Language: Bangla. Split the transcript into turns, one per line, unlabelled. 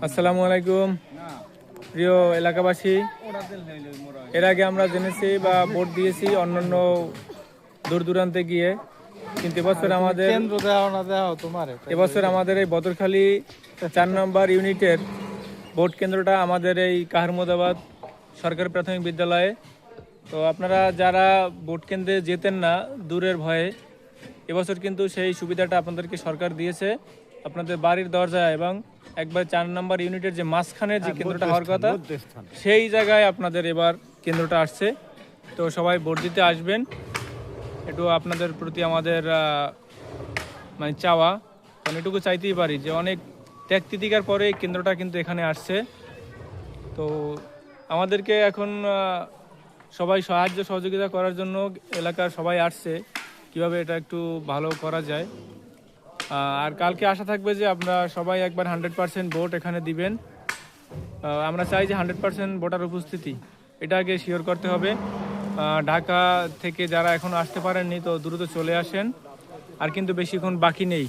আসসালামু আলাইকুম প্রিয় এলাকাবাসী। এর আগে আমরা জেনেছি বা ভোট দিয়েছি অন্যান্য দূর দূরান্তে গিয়ে, কিন্তু এবছর আমাদের এই বদরখালী 4 নম্বর ইউনিটের ভোট কেন্দ্রটা আমাদের এই কাহারমোদাবাদ সরকারি প্রাথমিক বিদ্যালয়ে। তো আপনারা যারা ভোট কেন্দ্রে যেতেন না দূরের ভয়ে, এবছর কিন্তু সেই সুবিধাটা আপনাদেরকে সরকার দিয়েছে। আপনাদের বাড়ির দরজা এবং একবার 4 নম্বর ইউনিটের যে মাঝখানের যে কেন্দ্রটা হওয়ার কথা, সেই জায়গায় আপনাদের এবার কেন্দ্রটা আসছে। তো সবাই ভোট দিতে আসবেন। একটু আপনাদের প্রতি আমাদের মানে চাওয়া, কারণ এটুকু চাইতেই পারি যে অনেক ত্যাগ তিতিকার পরে এই কেন্দ্রটা কিন্তু এখানে আসছে। তো আমাদেরকে এখন সবাই সাহায্য সহযোগিতা করার জন্য এলাকার সবাই আসছে, কিভাবে এটা একটু ভালো করা যায়। আর কালকে আশা থাকবে যে আপনারা সবাই একবার 100% ভোট এখানে দিবেন। আমরা চাই যে 100% ভোটার উপস্থিতি, এটা আগে শিওর করতে হবে। ঢাকা থেকে যারা এখনও আসতে পারেননি তো দ্রুত চলে আসেন, আর কিন্তু বেশিক্ষণ বাকি নেই।